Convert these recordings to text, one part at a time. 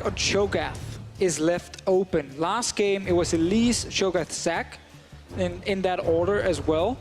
or Cho'Gath is left open. Last game, it was Elise, Cho'Gath, Zac in that order as well.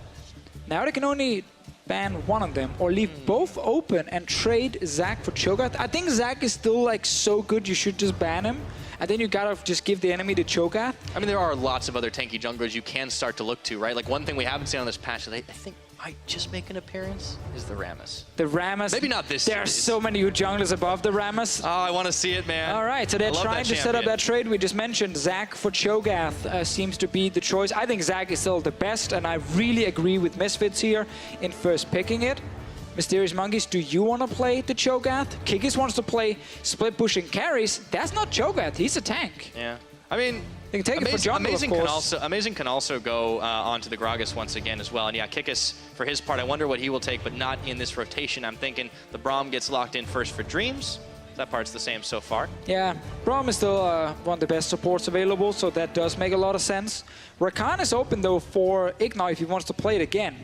Now they can only ban one of them or leave both open and trade Zac for Cho'Gath. I think Zac is still like so good you should just ban him. And then you gotta just give the enemy the Cho'Gath. I mean, there are lots of other tanky junglers you can start to look to, right? Like one thing we haven't seen on this patch that I think might just make an appearance is the Rammus. The Rammus. Maybe not this There are so many junglers above the Rammus. Oh, I want to see it, man. All right, so they're trying to set up that trade we just mentioned. Zac for Cho'Gath seems to be the choice. I think Zac is still the best, and I really agree with Misfits here in first picking it. Mysterious Monkeys, do you want to play the Cho'Gath? Kikis wants to play split pushing carries. That's not Cho'Gath. He's a tank. Yeah. I mean, they can take it for jungle, Amazing can also go onto the Gragas once again as well. And yeah, Kikis, for his part, I wonder what he will take, but not in this rotation. I'm thinking the Braum gets locked in first for Dreams. That part's the same so far. Yeah, Braum is still one of the best supports available, so that does make a lot of sense. Rakan is open, though, for Ignar if he wants to play it again.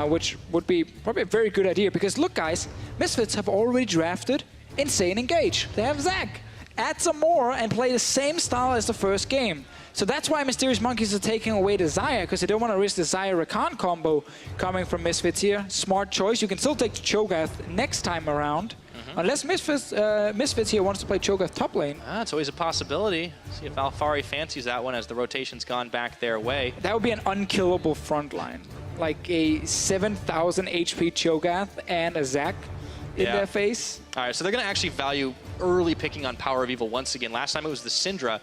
Which would be probably a very good idea, because look guys, Misfits have already drafted Insane Engage. They have Zac. Add some more and play the same style as the first game. So that's why Mysterious Monkeys are taking away the Xayah, because they don't want to risk the Xayah-Rakan combo coming from Misfits here. Smart choice. You can still take the Cho'Gath next time around. Unless Misfits here wants to play Cho'Gath top lane. It's always a possibility. See if Alphari fancies that one as the rotation's gone back their way. That would be an unkillable front line. Like a 7,000 HP Cho'Gath and a Zac in their face. All right, so they're going to actually value early picking on Power of Evil once again. Last time it was the Syndra,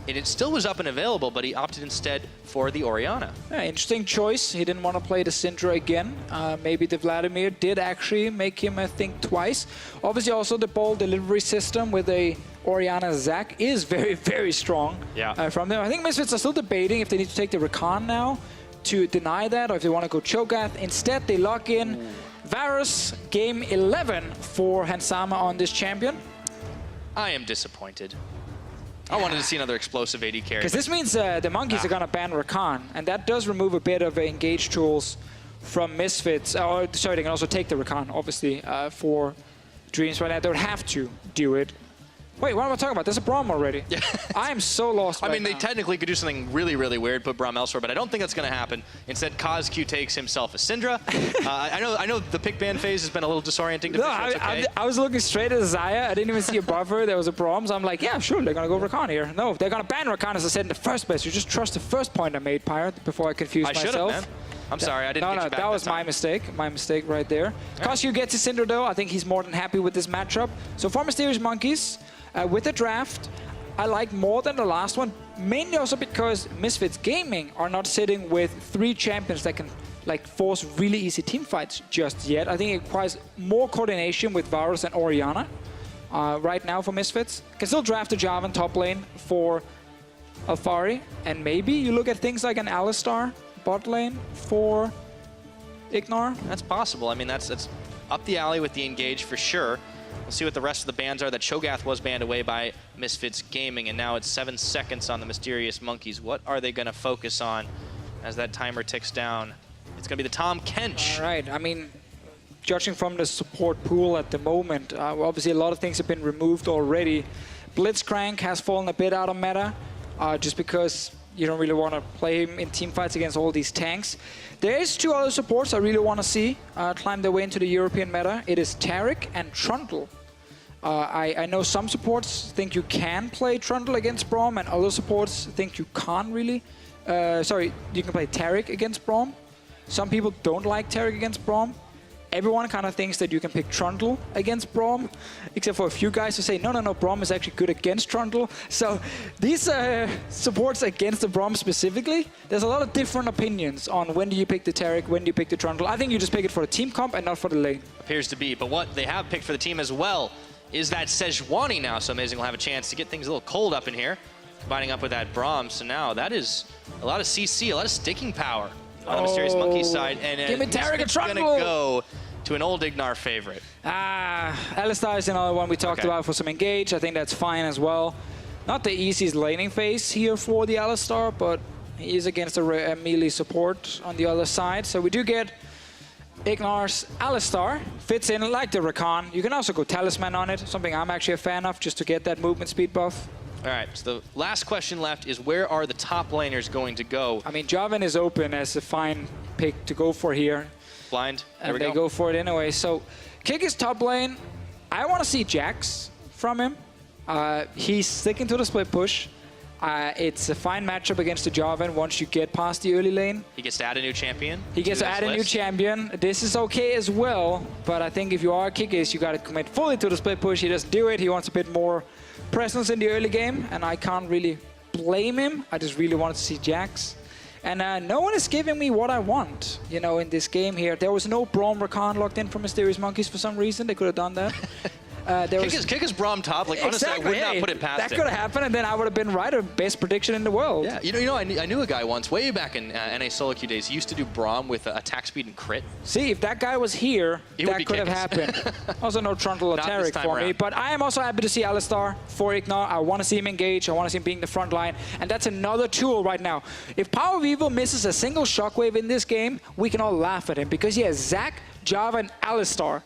and it still was up and available, but he opted instead for the Orianna. Yeah, interesting choice. He didn't want to play the Syndra again. Maybe the Vladimir did actually make him think twice. Obviously, also the ball delivery system with a Orianna Zac is very, very strong from them. I think Misfits are still debating if they need to take the Rakan now to deny that, or if they want to go Cho'Gath. Instead, they lock in Varus, game 11 for Hansama on this champion. I am disappointed. I wanted to see another explosive AD carry. Because this means the Monkeys are going to ban Rakan, and that does remove a bit of engage tools from Misfits. Sorry, they can also take the Rakan, obviously, for Dreams right now. They would have to do it. Wait, what am I talking about? There's a Braum already. Yeah. I am so lost I mean, they technically could do something really, really weird, put Braum elsewhere, but I don't think that's going to happen. Instead, KazQ takes himself a Syndra. I know the pick ban phase has been a little disorienting to I was looking straight at Xayah. I didn't even see a buffer. There was a Braum, so I'm like, yeah, sure, they're going to go Rakan here. No, they're going to ban Rakan, as I said in the first place. You just trust the first point I made, Pirate, before I confused myself. I should have, man. I'm sorry, I didn't get you back that was my mistake. My mistake right there. KazQ gets his Syndra, though. I think he's more than happy with this matchup. So for Mysterious Monkeys, with the draft, I like more than the last one, mainly also because Misfits Gaming are not sitting with 3 champions that can like force really easy team fights just yet. I think it requires more coordination with Varus and Orianna right now for Misfits. Can still draft a Jarvan top lane for Alphari, and maybe you look at things like an Alistar bot lane for Ignar. That's possible. I mean, that's up the alley with the engage for sure. We'll see what the rest of the bans are. That Cho'Gath was banned away by Misfits Gaming, and now it's 7 seconds on the Mysterious Monkeys. What are they going to focus on as that timer ticks down? It's going to be the Tahm Kench. All right. I mean, judging from the support pool at the moment, obviously a lot of things have been removed already. Blitzcrank has fallen a bit out of meta, just because you don't really want to play him in team fights against all these tanks. There is 2 other supports I really want to see climb their way into the European meta. It is Taric and Trundle. I know some supports think you can play Trundle against Braum, and other supports think you can't really. Sorry, you can play Taric against Braum. Some people don't like Taric against Braum. Everyone kind of thinks that you can pick Trundle against Braum, except for a few guys who say, no, Braum is actually good against Trundle. So these supports against the Braum specifically, there's a lot of different opinions on when do you pick the Taric, when do you pick the Trundle. I think you just pick it for the team comp and not for the lane. Appears to be, but what they have picked for the team as well is that Sejuani now, so Amazing will have a chance to get things a little cold up in here, combining up with that Braum. So now that is a lot of CC, a lot of sticking power on the Mysterious Monkeys side, and give me Taric and Trundle. Gonna go to an old Ignar favorite. Alistar is another one we talked about for some engage. I think that's fine as well. Not the easiest laning phase here for the Alistar, but he is against a melee support on the other side. So we do get Ignar's Alistar fits in like the Rakan. You can also go Talisman on it, something I'm actually a fan of, just to get that movement speed buff. All right, so the last question left is where are the top laners going to go? I mean, Jarvan is open as a fine pick to go for here. Blind, there And we they go for it anyway. So, Kick is top lane. I want to see Jax from him. He's sticking to the split push. It's a fine matchup against the Jarvan once you get past the early lane. He gets to add a new champion. He gets to add a new champion. This is okay as well, but I think if you are Kickis, you got to commit fully to the split push. He doesn't do it. He wants a bit more presence in the early game, and I can't really blame him. I just really wanted to see Jax. And no one is giving me what I want, you know, in this game here. There was no Braum Rakan locked in for Mysterious Monkeys for some reason. They could have done that. Kick his Braum top. Like, honestly, I would not put it past that him. That could have happened, and then I would have been right. A best prediction in the world. Yeah, you know, I knew a guy once, way back in NA solo queue days. He used to do Braum with attack speed and crit. See, if that guy was here, that could have happened. Also, no Trundle or Taric for me. But I am also happy to see Alistar for Ignar. I want to see him engage. I want to see him being the front line. And that's another tool right now. If Power of Evil misses a single shockwave in this game, we can all laugh at him because he has Zac, Java, and Alistar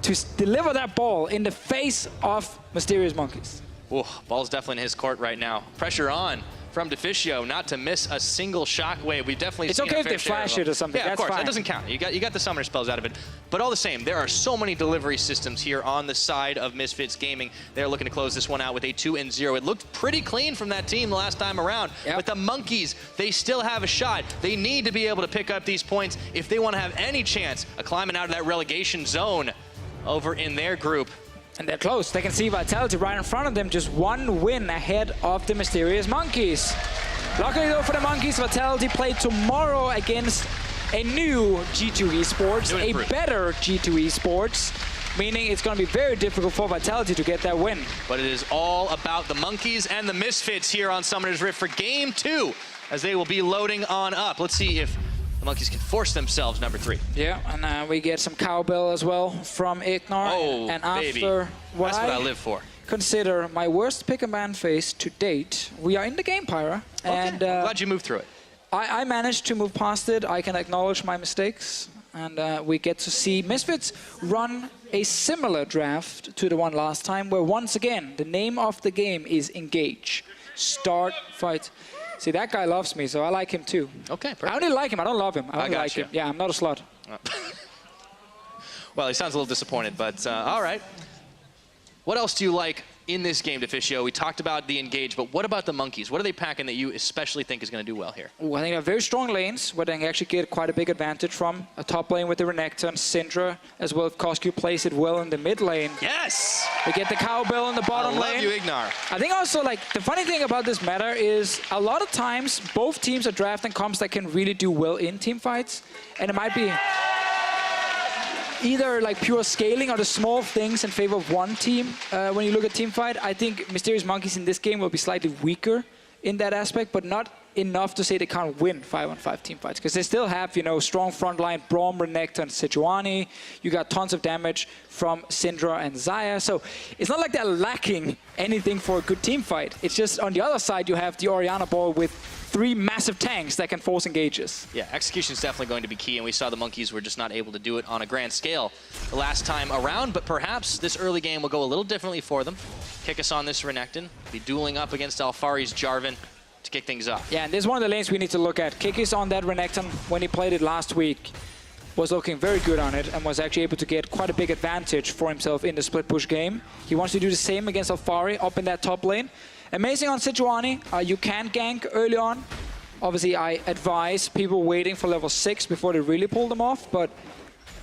to deliver that ball in the face of Mysterious Monkeys. Ooh, ball's definitely in his court right now. Pressure on from Deficio not to miss a single shockwave. We've definitely it's seen okay if they flash it or something. Yeah, that's of course, fine. That doesn't count. You got the summoner spells out of it. But all the same, there are so many delivery systems here on the side of Misfits Gaming. They're looking to close this one out with a 2-0. It looked pretty clean from that team the last time around. Yep. But the Monkeys, they still have a shot. They need to be able to pick up these points if they want to have any chance of climbing out of that relegation zone over in their group. And they're close. They can see Vitality right in front of them. Just one win ahead of the Mysterious Monkeys. Luckily though for the Monkeys, Vitality play tomorrow against a new G2 Esports, a better G2 Esports, meaning it's going to be very difficult for Vitality to get that win. But it is all about the Monkeys and the Misfits here on Summoner's Rift for Game 2, as they will be loading on up. Let's see if the Monkeys can force themselves number 3. Yeah, and we get some cowbell as well from Ignar. Oh, and baby. after That's what I live for. Consider my worst pick and ban phase to date, we are in the game, Pyra. Okay. And glad you moved through it. I managed to move past it. I can acknowledge my mistakes. And we get to see Misfits run a similar draft to the one last time, where once again, the name of the game is Engage. Start, fight. See, that guy loves me, so I like him too. Okay, perfect. I only like him, I don't love him. I only like him. Yeah, I'm not a slut. Well, he sounds a little disappointed, but all right. What else do you like in this game, Deficio? We talked about the Engage, but what about the Monkeys? What are they packing that you especially think is going to do well here? Ooh, I think they have very strong lanes where they can actually get quite a big advantage from. A top lane with the Renekton and Syndra, as well as Coscu plays it well in the mid lane. Yes! They get the cowbell in the bottom lane. I love you, Ignar. I think also, like, the funny thing about this meta is a lot of times both teams are drafting comps that can really do well in team fights. And it might be either like pure scaling or the small things in favor of one team. When you look at team fight, I think Mysterious Monkeys in this game will be slightly weaker in that aspect, but not enough to say they can't win 5-on-5 team fights, because they still have, you know, strong front line, Braum, Renekton, and Sejuani. You got tons of damage from Syndra and Xayah, so it's not like they're lacking anything for a good team fight. It's just on the other side you have the Orianna ball with 3 massive tanks that can force engages. Yeah, execution is definitely going to be key, and we saw the Monkeys were just not able to do it on a grand scale the last time around, but perhaps this early game will go a little differently for them. Kick us on this Renekton, be dueling up against Alphari's Jarvan to kick things off. Yeah, and this is one of the lanes we need to look at. Kikis on that Renekton, when he played it last week, was looking very good on it and was actually able to get quite a big advantage for himself in the split push game. He wants to do the same against Alphari up in that top lane. Amazing on Sejuani. You can gank early on. Obviously, I advise people waiting for level 6 before they really pull them off, but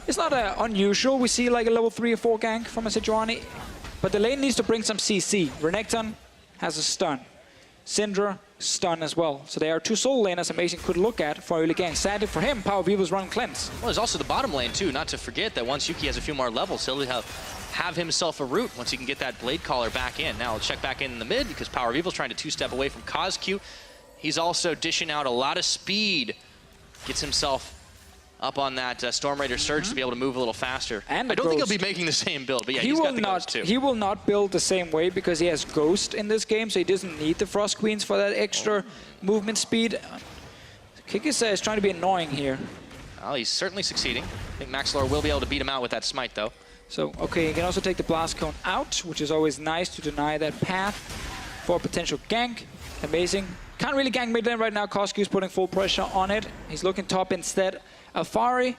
it's not unusual. We see like a level 3 or 4 gank from a Sejuani, but the lane needs to bring some CC. Renekton has a stun. Syndra, stun as well. So there are 2 soul laners Amazing could look at for early gank. Sadly for him, Power of Evil's run cleanse. Well, there's also the bottom lane too, not to forget that once Yuki has a few more levels, he'll have himself a root once he can get that Blade Caller back in. Now, let's check back in the mid because Power of Evil's trying to 2-step away from Coscu. He's also dishing out a lot of speed. Gets himself up on that Storm Raider Surge to be able to move a little faster. And I don't think he'll be making the same build, but yeah, he's got the Ghost too. He will not build the same way because he has Ghost in this game, so he doesn't need the Frost Queens for that extra movement speed. Kikis is trying to be annoying here. Well, he's certainly succeeding. I think Maxlor will be able to beat him out with that smite, though. So, okay, you can also take the blast cone out, which is always nice to deny that path for a potential gank. Amazing. Can't really gank mid lane right now. Koski's putting full pressure on it. He's looking top instead. Alfari,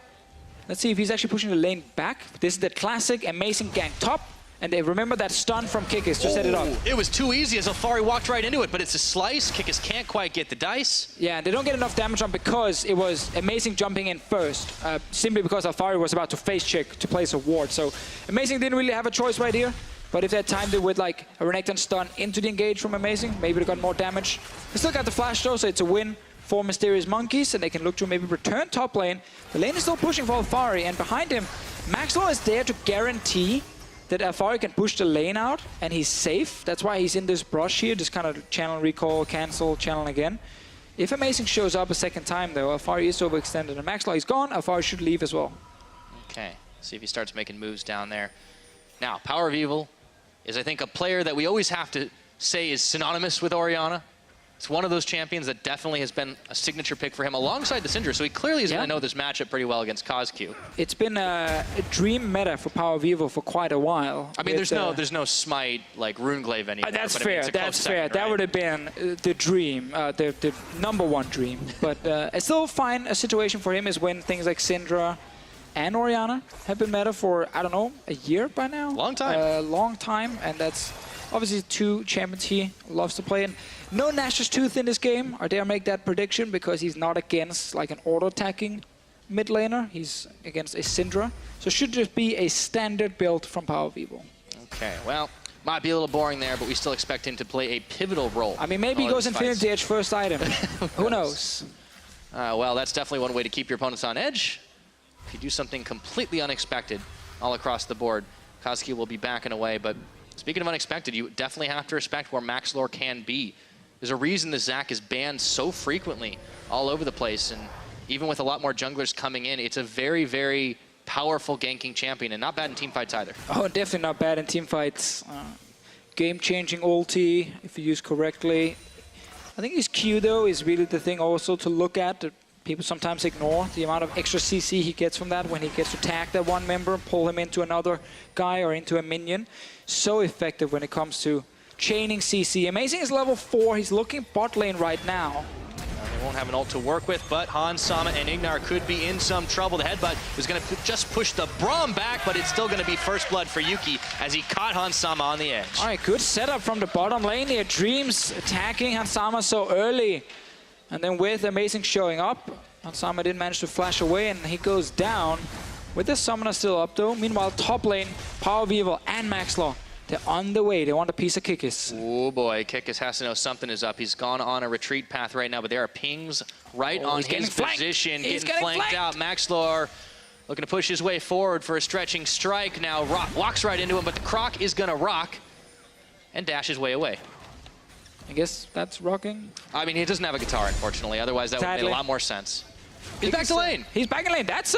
let's see if he's actually pushing the lane back. This is the classic amazing gank top. And they remember that stun from Kikis to set it up. It was too easy as Alfari walked right into it, but it's a slice. Kikis can't quite get the dice. Yeah, they don't get enough damage on because it was amazing jumping in first, simply because Alfari was about to face check to place a ward. So amazing didn't really have a choice right here. But if they timed it with like a Renekton stun into the engage from Amazing, maybe they got more damage. They still got the flash though, so it's a win for Mysterious Monkeys, and they can look to maybe return top lane. The lane is still pushing for Alfari, and behind him, Maxwell is there to guarantee that Alfari can push the lane out, and he's safe. That's why he's in this brush here, just kind of channel, recall, cancel, channel again. If Amazing shows up a second time, though, Alfari is overextended, and Maxwell is gone. Alfari should leave as well. Okay, see if he starts making moves down there. Now, Power of Evil is, I think, a player that we always have to say is synonymous with Orianna. It's one of those champions that definitely has been a signature pick for him alongside the Syndra, so he clearly is going to know this matchup pretty well against KosQ. It's been a dream meta for Power of Evil for quite a while. I mean, there's no smite like Runeglaive anymore. That's but fair. I mean, That's fair. Second, that right? would have been the dream, the #1 dream. But I still find a situation for him is when things like Syndra and Orianna have been meta for, I don't know, a year by now. Long time. Long time, and that's obviously two champions he loves to play. And no Nash's Tooth in this game. I dare make that prediction because he's not against like an auto-attacking mid laner. He's against a Syndra. So it should just be a standard build from Power of Evil. Okay, well, might be a little boring there, but we still expect him to play a pivotal role. I mean, maybe he goes Infinity Edge first item. Who knows? Well, that's definitely one way to keep your opponents on edge. If you do something completely unexpected all across the board, KosQ will be backing away. But speaking of unexpected, you definitely have to respect where Maxlor can be. There's a reason the Zac is banned so frequently all over the place. And even with a lot more junglers coming in, it's a very, very powerful ganking champion, and not bad in teamfights either. Oh, definitely not bad in teamfights. Game-changing ulti, if you use correctly. I think his Q, though, is really the thing also to look at. People sometimes ignore the amount of extra CC he gets from that when he gets to tag that one member, pull him into another guy or into a minion. So effective when it comes to chaining CC. Amazing is level 4. He's looking bot lane right now. They won't have an ult to work with, but Hans Sama and Ignar could be in some trouble. The headbutt was going to just push the Braum back, but it's still going to be first blood for Yuki as he caught Hans Sama on the edge. All right, good setup from the bottom lane here. Dreams attacking Hans Sama so early. And then with Amazing showing up, Hans Sama didn't manage to flash away, and he goes down. With the summoner still up, though. Meanwhile, top lane, Power of Evil and Maxlor, they're on the way. They want a piece of Kikis. Oh boy, Kikis has to know something is up. He's gone on a retreat path right now, but there are pings right on his position. He's getting flanked out. Maxlor looking to push his way forward for a stretching strike. Now Rock walks right into him, but the Croc is going to rock and dash his way away. I guess that's rocking. I mean, he doesn't have a guitar, unfortunately. Otherwise, that would make a lot more sense. He's back to lane. He's back in lane. That's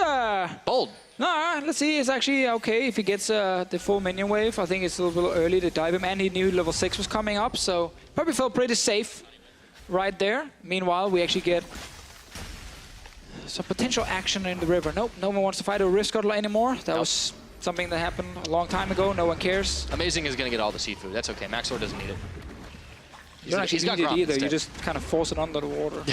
bold. No, let's see. It's actually okay if he gets the full minion wave. I think it's a little early to dive him, and he knew level 6 was coming up, so probably felt pretty safe right there. Meanwhile, we actually get some potential action in the river. Nope, no one wants to fight a Rift Scuttler anymore. That was something that happened a long time ago. No one cares. Amazing is going to get all the seafood. That's okay. Maxlor doesn't need it. You don't actually need it either. You just kind of force it under the water.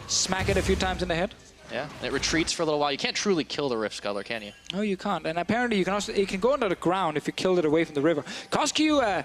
Smack it a few times in the head. Yeah, and it retreats for a little while. You can't truly kill the Rift Scuttler, can you? No, you can't. And apparently you can also, it can go under the ground if you killed it away from the river. KosQ,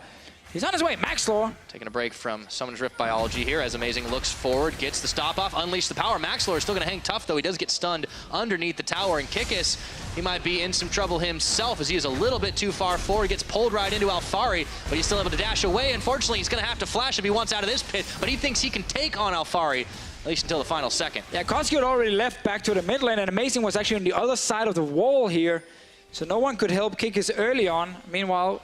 he's on his way. Maxlor. Taking a break from Summoner's Rift biology here as Amazing looks forward, gets the stop off, unleash the power. Maxlor is still going to hang tough, though. He does get stunned underneath the tower. And Kikis, he might be in some trouble himself as he is a little bit too far forward. Gets pulled right into Alfari, but he's still able to dash away. Unfortunately, he's going to have to flash if he wants out of this pit, but he thinks he can take on Alfari, at least until the final second. Yeah, KosQ had already left back to the mid lane, and Amazing was actually on the other side of the wall here. So no one could help Kikis early on. Meanwhile,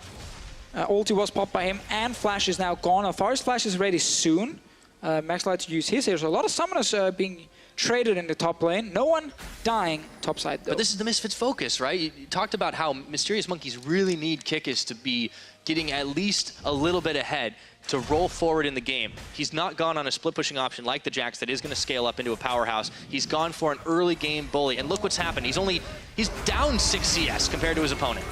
ulti was popped by him, and Flash is now gone. Alfari's Flash is ready soon. Max likes to use his here. So a lot of summoners being traded in the top lane. No one dying topside, though. But this is the Misfits' focus, right? You talked about how Mysterious Monkeys really need Kikis to be getting at least a little bit ahead. to roll forward in the game. He's not gone on a split pushing option like the Jax that is going to scale up into a powerhouse. He's gone for an early game bully, and look what's happened. He's down 6 CS compared to his opponent.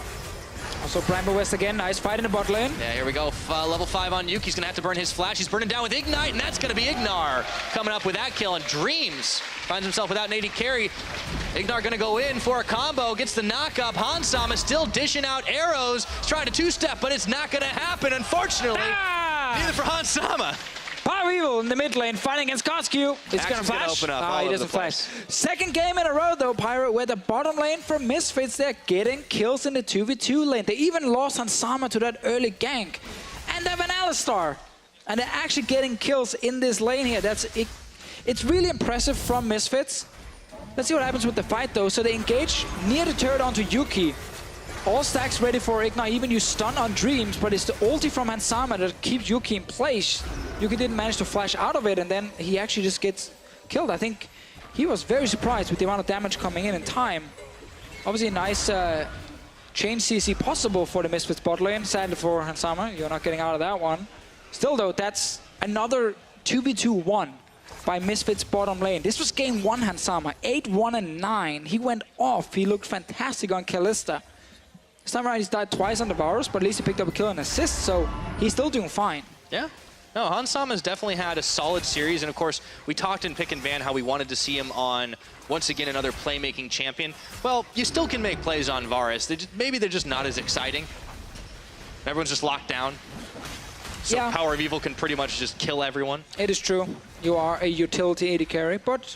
Also, Bramble West again, nice fight in the bot lane. Yeah, here we go. Level 5 on Yuki's going to have to burn his flash. He's burning down with Ignite, and that's going to be Ignar coming up with that kill. And Dreams finds himself without an AD carry. Ignar going to go in for a combo, gets the knock up. Hansama is still dishing out arrows. He's trying to two-step, but it's not going to happen, unfortunately. Neither for Hansama. Power Evil in the mid lane, fighting against Kotsky. It's going to flash. Open up He doesn't flash. Second game in a row, though, Pyro, where the bottom lane for Misfits, they're getting kills in the 2v2 lane. They even lost Hansama to that early gank. And they have an Alistar. And they're actually getting kills in this lane here. It's really impressive from Misfits. Let's see what happens with the fight, though. So they engage near the turret onto Yuki. All stacks ready for Ignite, even use stun on Dreams, but it's the ulti from Hansama that keeps Yuki in place. Yuki didn't manage to flash out of it, and then he actually just gets killed. I think he was very surprised with the amount of damage coming in time. Obviously a nice chain CC possible for the Misfits bot lane. Sadly for Hansama, you're not getting out of that one. Still though, that's another 2v2-1 by Misfits bottom lane. This was game 1 Hansama, 8-1 and 9. He went off, he looked fantastic on Kalista. This time around he's died twice on the Varus, but at least he picked up a kill and assist, so he's still doing fine. Yeah. No, Hansama has definitely had a solid series, and of course, we talked in Pick and Ban how we wanted to see him on, once again, another playmaking champion. Well, you still can make plays on Varus. Maybe they're just not as exciting. Everyone's just locked down. So yeah. Power of Evil can pretty much just kill everyone. It is true. You are a utility AD carry, but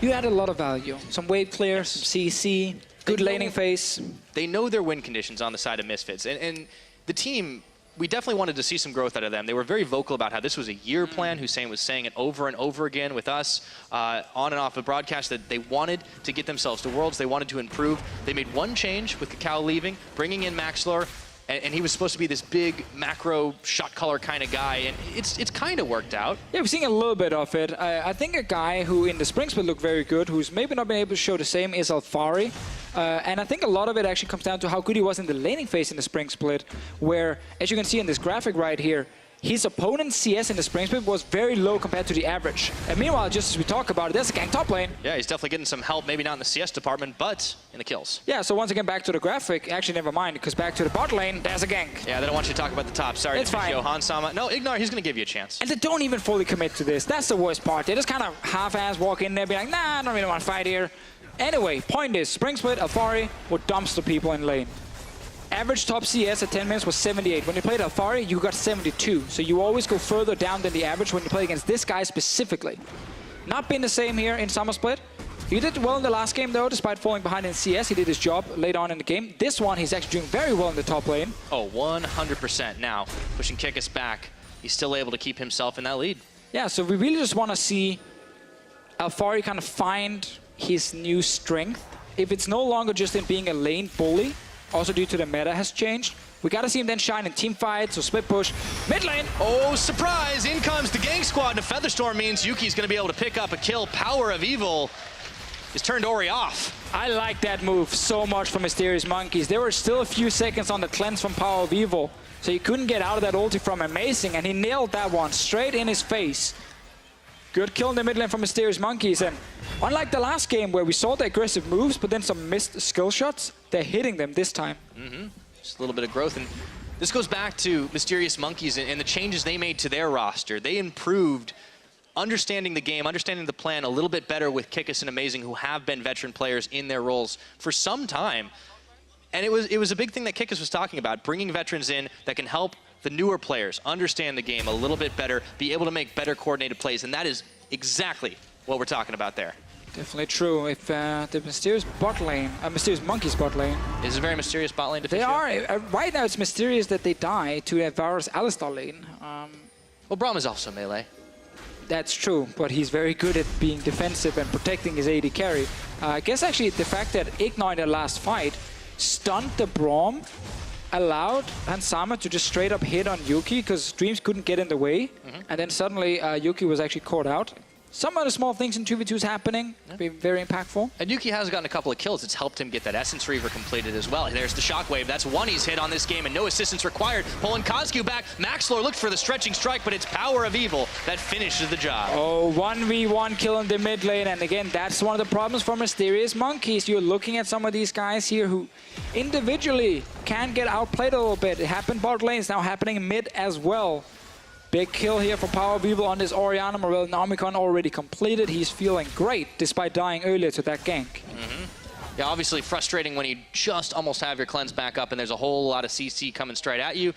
you add a lot of value. Some wave clear, some CC, good laning phase. They know their win conditions on the side of Misfits, and the team, we definitely wanted to see some growth out of them. They were very vocal about how this was a year plan. Hussein was saying it over and over again with us on and off the broadcast that they wanted to get themselves to Worlds. They wanted to improve. They made one change with Cacao leaving, bringing in Maxlor, and he was supposed to be this big macro shot caller kind of guy, and it's kind of worked out. Yeah, we've seen a little bit of it. I think a guy who in the spring split looked very good, who's maybe not been able to show the same, is Alfari. And I think a lot of it actually comes down to how good he was in the laning phase in the spring split, where, as you can see in this graphic right here, his opponent's CS in the spring split was very low compared to the average. And meanwhile, just as we talk about it, there's a gank top lane. Yeah, he's definitely getting some help, maybe not in the CS department, but in the kills. Yeah, so once again, back to the graphic. Actually, never mind, because back to the bot lane, there's a gank. Yeah, they don't want you to talk about the top. Sorry, it's fine. Hansama. No, Ignar, he's going to give you a chance. And they don't even fully commit to this. That's the worst part. They just kind of half-ass walk in there, be like, nah, I don't really want to fight here. Anyway, point is, spring split, Alfari would dumpster people in lane. Average top CS at 10 minutes was 78. When you played Alfari, you got 72. So you always go further down than the average when you play against this guy specifically. Not been the same here in Summer Split. He did well in the last game though, despite falling behind in CS. He did his job late on in the game. This one, he's actually doing very well in the top lane. Oh, 100% now. Pushing Kikis back. He's still able to keep himself in that lead. Yeah, so we really just want to see Alfari kind of find his new strength. If it's no longer just in being a lane bully, also due to the meta has changed, we gotta see him then shine in team fights or split push. Mid lane! Oh, surprise! In comes the gank squad, and a Featherstorm means Yuki's gonna be able to pick up a kill. Power of Evil has turned Ori off. I like that move so much from Mysterious Monkeys. There were still a few seconds on the cleanse from Power of Evil, so he couldn't get out of that ulti from Amazing, and he nailed that one straight in his face. Good kill in the mid lane from Mysterious Monkeys, and unlike the last game where we saw the aggressive moves but then some missed skill shots, they're hitting them this time. Just a little bit of growth, and this goes back to Mysterious Monkeys and the changes they made to their roster. They improved understanding the game, understanding the plan a little bit better with Kikis and Amazing, who have been veteran players in their roles for some time. And it was a big thing that Kikis was talking about, bringing veterans in that can help the newer players understand the game a little bit better, be able to make better coordinated plays, and that is exactly what we're talking about there. Definitely true. If the Mysterious bot lane, Mysterious Monkeys bot lane, is a very mysterious bot lane to They are. Right now it's mysterious that they die to a Varus Alistar lane. Well, Braum is also melee. That's true, but he's very good at being defensive and protecting his AD carry. I guess actually the fact that Ignite in the last fight stunned the Braum allowed Hansama to just straight up hit on Yuki because Dreams couldn't get in the way. And then suddenly Yuki was actually caught out. some of the small things in 2v2s happening. Be very impactful. And Yuki has gotten a couple of kills. It's helped him get that Essence Reaver completed as well. There's the Shockwave. That's one he's hit on this game, and no assistance required. Pulling Kozgu back. Maxlor looked for the stretching strike, but it's Power of Evil that finishes the job. Oh, 1v1 kill in the mid lane. And again, that's one of the problems for Mysterious Monkeys. You're looking at some of these guys here who individually can get outplayed a little bit. It happened bot lane. It's now happening mid as well. Big kill here for Power of Evil on this Orianna. Morel Nomicon already completed. He's feeling great despite dying earlier to that gank. Yeah, obviously frustrating when you just almost have your cleanse back up and there's a whole lot of CC coming straight at you.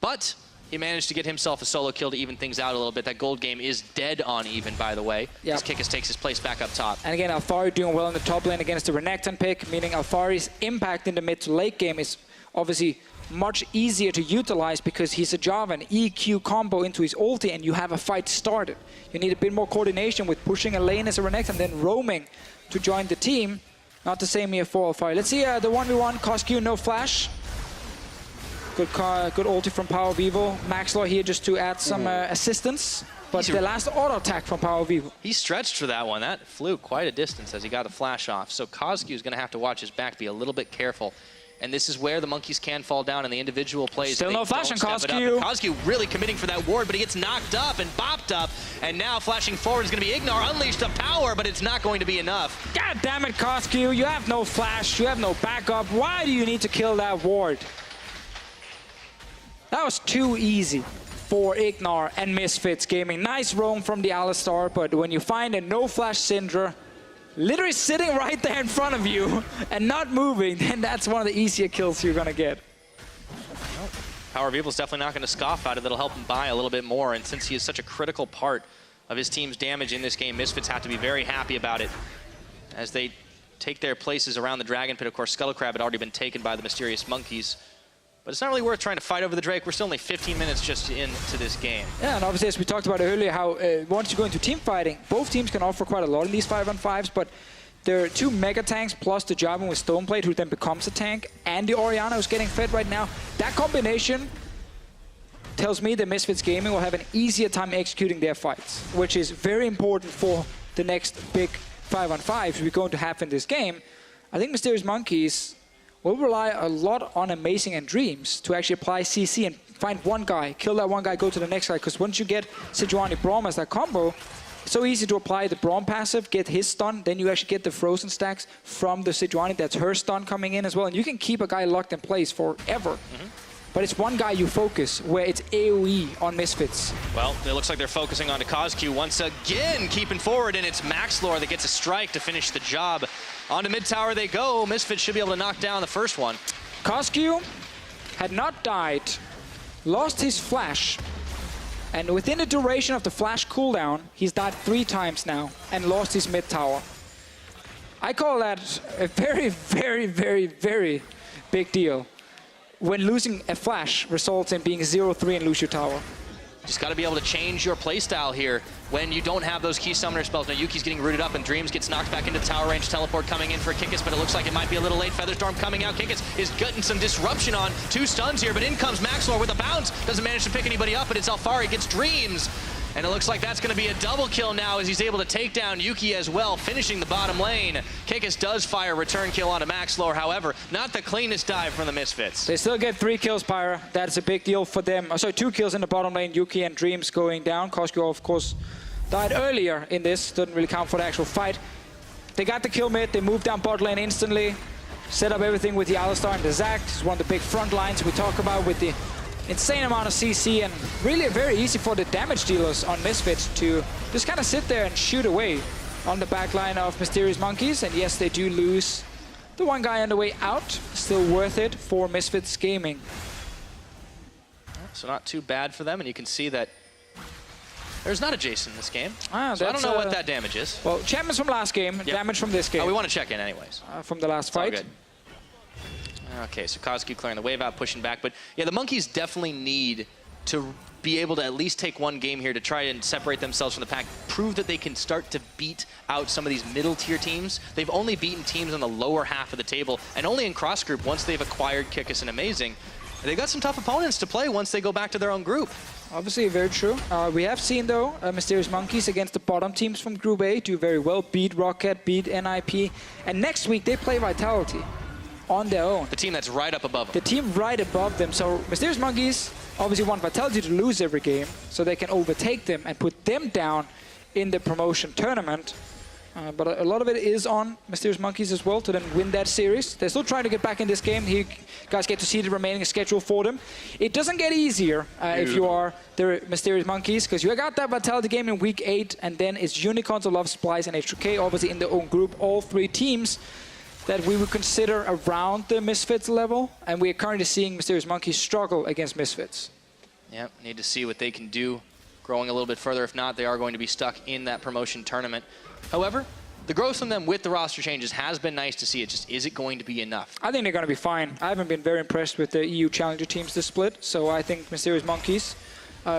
But he managed to get himself a solo kill to even things out a little bit. That gold game is dead on even, by the way. As Kikis takes his place back up top. And again, Alphari doing well in the top lane against the Renekton pick, meaning Alphari's impact in the mid to late game is obviously much easier to utilize because he's a Jarvan EQ combo into his ulti and you have a fight started. You need a bit more coordination with pushing a lane as a Renekton and then roaming to join the team. Not the same here for Alphari. Let's see the 1v1. Kozgu, no flash. Good ulti from Power of Evil. Maxlor here just to add some assistance. But the last auto attack from Power of Evil. He stretched for that one. That flew quite a distance as he got the flash off. So Kozgu is going to have to watch his back, be a little bit careful. And this is where the monkeys can fall down in the individual plays. Still no flash on Kozgu. Kozgu really committing for that ward, but he gets knocked up and bopped up. And now flashing forward is going to be Ignar. Unleash the power, but it's not going to be enough. God damn it, Kozgu. You have no flash. You have no backup. Why do you need to kill that ward? That was too easy for Ignar and Misfits Gaming. Nice roam from the Alistar, but when you find a no-flash Syndra literally sitting right there in front of you and not moving, then that's one of the easier kills you're going to get. Power of Evil is definitely not going to scoff at it. That'll help him buy a little bit more. And since he is such a critical part of his team's damage in this game, Misfits have to be very happy about it as they take their places around the Dragon Pit. Of course, Skullcrab had already been taken by the Mysterious Monkeys. But it's not really worth trying to fight over the Drake. We're still only 15 minutes just into this game. Yeah, and obviously, as we talked about earlier, how once you go into team fighting, both teams can offer quite a lot in these 5-on-5s, but there are two mega tanks plus the Jarvan with Stoneblade, who then becomes a tank, and the Orianna who's getting fed right now. That combination tells me that Misfits Gaming will have an easier time executing their fights, which is very important for the next big 5-on-5s we're going to have in this game. I think Mysterious Monkeys will rely a lot on Amazing and Dreams to actually apply CC and find one guy, kill that one guy, go to the next guy. Because once you get Sejuani Braum as that combo, it's so easy to apply the Braum passive, get his stun, then you actually get the frozen stacks from the Sejuani. That's her stun coming in as well. And you can keep a guy locked in place forever. But it's one guy you focus, where it's AoE on Misfits. Well, it looks like they're focusing on Kozgu once again, keeping forward, and it's Maxlor that gets a strike to finish the job. On to mid tower they go. Misfits should be able to knock down the first one. Kozgu had not died, lost his flash, and within the duration of the flash cooldown, he's died 3 times now and lost his mid tower. I call that a very, very, very, very big deal. When losing a flash results in being 0-3 and lose your tower. Just got to be able to change your playstyle here when you don't have those key summoner spells. Now Yuki's getting rooted up and Dreams gets knocked back into tower range. Teleport coming in for Kikis, but it looks like it might be a little late. Featherstorm coming out. Kikis is getting some disruption on. 2 stuns here, but in comes Maxlor with a bounce. Doesn't manage to pick anybody up, but it's Alphari gets Dreams. And it looks like that's going to be a double kill now as he's able to take down Yuki as well, finishing the bottom lane. Kikis does fire return kill onto Maxlor, however, not the cleanest dive from the Misfits. They still get 3 kills, Pyra. That's a big deal for them. Oh, sorry, 2 kills in the bottom lane. Yuki and Dreams going down. Kozgu, of course, died earlier in this. Doesn't really count for the actual fight. They got the kill mid. They moved down bot lane instantly. Set up everything with the Alistar and the Zac. It's one of the big front lines we talk about with the insane amount of CC, and really very easy for the damage dealers on Misfits to just kind of sit there and shoot away on the back line of Mysterious Monkeys. And yes, they do lose the one guy on the way out. Still worth it for Misfits Gaming. So not too bad for them, and you can see that there's not a Jason in this game. So I don't know what that damage is. Well, champions from last game, damage from this game. Oh, we want to check in anyways. From the last fight. All good. Okay, so Kozgu clearing the wave out, pushing back. But yeah, the Monkeys definitely need to be able to at least take one game here to try and separate themselves from the pack, prove that they can start to beat out some of these middle-tier teams. They've only beaten teams on the lower half of the table, and only in cross-group once they've acquired Kikis and Amazing. They've got some tough opponents to play once they go back to their own group. Obviously, very true. We have seen, though, Mysterious Monkeys against the bottom teams from Group A do very well. Beat Rocket, beat NIP. And next week, they play Vitality on their own. The team that's right up above them. The team right above them. So Mysterious Monkeys obviously want Vitality to lose every game so they can overtake them and put them down in the promotion tournament. But a lot of it is on Mysterious Monkeys as well to then win that series. They're still trying to get back in this game. You guys get to see the remaining schedule for them. It doesn't get easier if you are the Mysterious Monkeys, because you got that Vitality game in week 8, and then it's Unicorns, Love Splice, and H2K, obviously in their own group, all 3 teams that we would consider around the Misfits level, and we are currently seeing Mysterious Monkeys struggle against Misfits. Yep, need to see what they can do growing a little bit further. If not, they are going to be stuck in that promotion tournament. However, the growth from them with the roster changes has been nice to see. It just, is it going to be enough? I think they're going to be fine. I haven't been very impressed with the EU Challenger teams this split, so I think Mysterious Monkeys,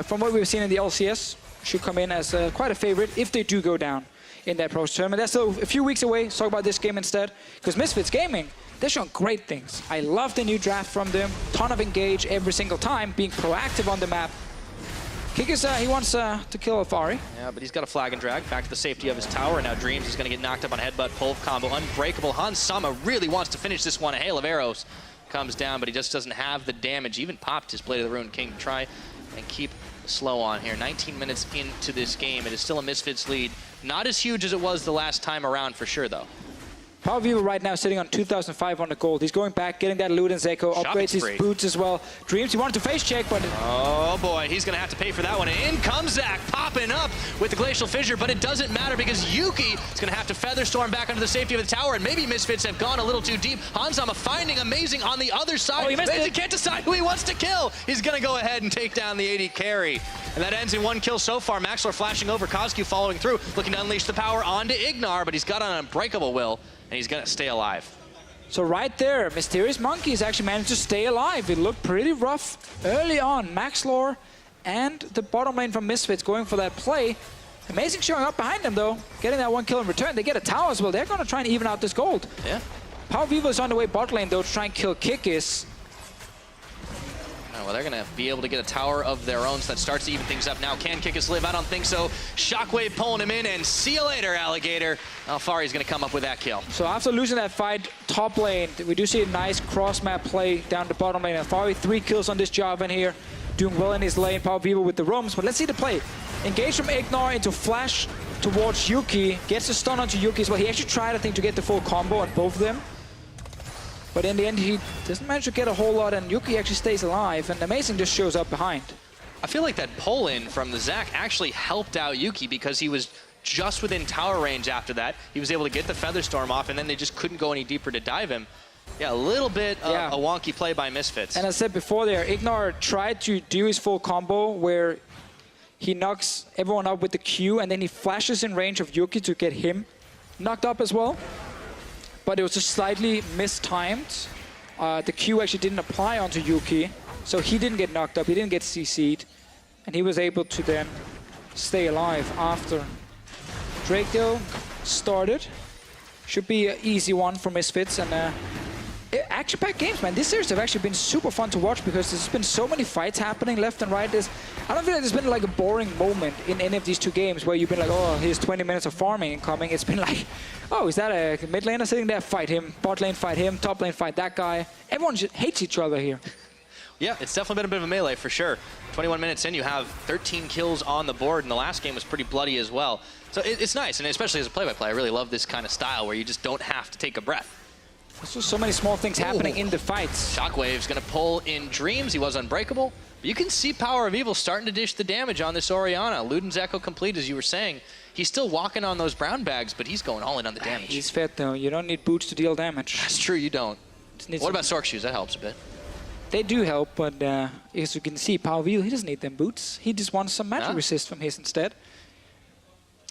from what we've seen in the LCS, should come in as quite a favorite if they do go down in that pro tournament. That's still a few weeks away. Let's talk about this game instead, because Misfits Gaming, they're showing great things. I love the new draft from them. Ton of engage every single time, being proactive on the map. Kickers, he wants to kill Alfari. Yeah, but he's got a flag and drag back to the safety of his tower. Now Dreams is going to get knocked up on headbutt, pull combo, unbreakable. Hans Sama really wants to finish this one. A hail of arrows comes down, but he just doesn't have the damage. Even popped his Blade of the Ruined King to try and keep slow on here. 19 minutes into this game. It is still a Misfits lead. Not as huge as it was the last time around for sure, though. Power Vivo right now sitting on 2,500 gold. He's going back, getting that loot and Zeko, upgrades his boots as well. Dreams, he wanted to face check, but... Oh boy, he's gonna have to pay for that one. And in comes Zach, popping up with the Glacial Fissure, but it doesn't matter because Yuki is gonna have to Featherstorm back under the safety of the tower, and maybe Misfits have gone a little too deep. Hanzama finding Amazing on the other side. Oh, he missed it. Can't decide who he wants to kill. He's gonna go ahead and take down the AD carry. And that ends in 1 kill so far. Maxlor flashing over, Kozku following through, looking to unleash the power onto Ignar, but he's got an unbreakable will. And he's going to stay alive. So right there, Mysterious Monkeys actually managed to stay alive. It looked pretty rough early on. Maxlor and the bottom lane from Misfits going for that play. Amazing showing up behind them, though. Getting that 1 kill in return. They get a tower as well. They're going to try and even out this gold. Yeah. Power Vivo is on the way bot lane, though, to try and kill Kikis. Oh, well, they're going to be able to get a tower of their own, so that starts to even things up now. Can Kikis live? I don't think so. Shockwave pulling him in, and see you later, Alligator. Alfari's going to come up with that kill. So after losing that fight top lane, we do see a nice cross-map play down the bottom lane. Alfari 3 kills on this Jarvan here, doing well in his lane. Power Vivo with the roams, but let's see the play. Engage from Ignar into flash towards Yuki. Gets a stun onto Yuki as well. He actually tried, I think, to get the full combo on both of them. But in the end, he doesn't manage to get a whole lot, and Yuki actually stays alive, and Amazing just shows up behind. I feel like that pull-in from the Zac actually helped out Yuki because he was just within tower range after that. He was able to get the Featherstorm off, and then they just couldn't go any deeper to dive him. Yeah, a little bit of a wonky play by Misfits. And as I said before there, Ignar tried to do his full combo where he knocks everyone up with the Q, and then he flashes in range of Yuki to get him knocked up as well. But it was just slightly mistimed. The Q actually didn't apply onto Yuki, so he didn't get knocked up, he didn't get CC'd, and he was able to then stay alive after. Drake, though, started. Should be an easy one for Misfits, and action-packed games, man. This series have actually been super fun to watch because there's been so many fights happening left and right. I don't feel like there's been like a boring moment in any of these 2 games where you've been like, oh, here's 20 minutes of farming incoming. It's been like, oh, is that a mid laner sitting there? Fight him. Bot lane, fight him. Top lane, fight that guy. Everyone just hates each other here. Yeah, it's definitely been a bit of a melee for sure. 21 minutes in, you have 13 kills on the board, and the last game was pretty bloody as well. So it's nice, and especially as a play-by-play, I really love this kind of style where you just don't have to take a breath. There's just so many small things happening in the fights. Shockwave's going to pull in Dreams. He was unbreakable. But you can see Power of Evil starting to dish the damage on this Orianna. Luden's Echo complete, as you were saying. He's still walking on those brown bags, but he's going all in on the damage. He's fed, though. You don't need boots to deal damage. That's true, you don't. What about Sork Shoes? That helps a bit. They do help, but as you can see, Power View, he doesn't need them boots. He just wants some magic resist from his instead.